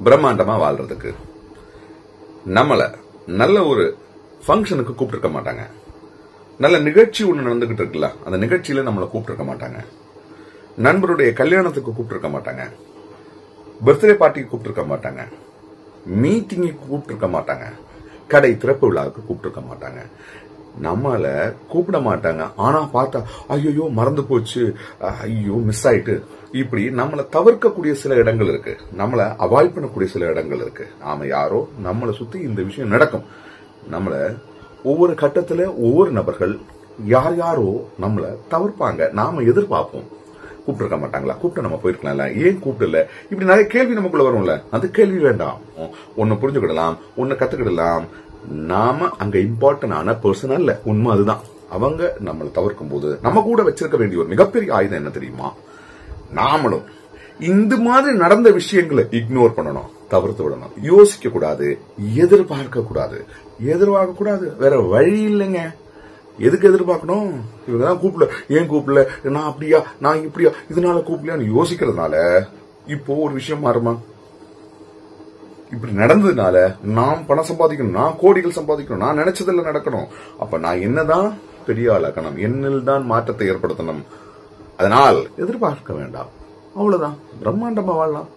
பிரம்மாண்டமா வாழ்றதுக்கு நம்மள நல்ல ஒரு ஃபங்க்ஷனுக்கு கூப்பிட்டுருக்க மாட்டாங்க. நல்ல நிகழ்ச்சி ஒண்ணு நடந்துகிட்டு இருக்குல்ல, அந்த நிகழ்ச்சியில நம்மளை கூப்பிட்டுருக்க மாட்டாங்க. நண்பருடைய கல்யாணத்துக்கு கூப்பிட்டுருக்க மாட்டாங்க. பர்த்டே பார்ட்டிக்கு கூப்பிட்டுருக்க மாட்டாங்க. மீட்டிங்குக்கு கூப்பிட்டுருக்க மாட்டாங்க. கடை திறப்பு விழாவுக்கு கூப்பிட்டுருக்க மாட்டாங்க. நம்மள கூப்பிட மாட்டாங்க. ஆனா பார்த்தா ஐயோ மறந்து போச்சு, ஐயோ மிஸ் ஆயிட்டு, இப்படி நம்மளை தவிர்க்கக்கூடிய சில இடங்கள் இருக்கு. நம்மளை அவாய்ட் பண்ணக்கூடிய சில இடங்கள் இருக்கு. நாம யாரோ நம்மளை சுத்தி இந்த விஷயம் நடக்கும். நம்மள ஒவ்வொரு கட்டத்துல ஒவ்வொரு நபர்கள் யார் யாரோ நம்மளை தவிர்ப்பாங்க. நாம எதிர்பார்ப்போம். கூப்பிட்டுருக்க மாட்டாங்களா, கூப்பிட்டு நம்ம போயிருக்கலாம்ல, ஏன் கூப்பிடல, இப்படி நிறைய கேள்வி நமக்குள்ள வரும்ல. அது கேள்வி வேண்டாம். ஒன்னு புரிஞ்சுக்கிடலாம், ஒன்னு கத்துக்கிடலாம். நாம அங்க இம்பார்ட்டன்டான பர்சன் அல்ல. உண்மை அதுதான். அவங்க நம்மளை தவிர்க்கும் போது நம்ம கூட வச்சிருக்க வேண்டிய ஒரு மிகப்பெரிய ஆயுதம் என்ன தெரியுமா? நாமளும் இந்த மாதிரி நடந்த விஷயங்களை இக்னோர் பண்ணணும், தவிர்த்து விடணும். யோசிக்க கூடாது, எதிர்பார்க்க கூடாது. வேற வழி இல்லைங்க. எதுக்கு எதிர்பார்க்கணும்? இவங்கதான் கூப்பிடல, ஏன் கூப்பிடல, நான் அப்படியா, நான் இப்படியா, இதனால கூப்பிடலையான்னு யோசிக்கிறதுனால இப்போ ஒரு விஷயம் மாறுமா? இப்படி நடந்ததுனால நாம் பணம் சம்பாதிக்கணும், நான் கோடிகள் சம்பாதிக்கணும், நான் நினைச்சதெல்லாம் நடக்கணும். அப்ப நான் என்னதான் பெரிய ஆளாக்கணும், என்னில் தான் மாற்றத்தை ஏற்படுத்தணும். அதனால் எதிர்பார்க்க வேண்டாம். அவ்வளவுதான். பிரம்மாண்டமா வாழலாம்.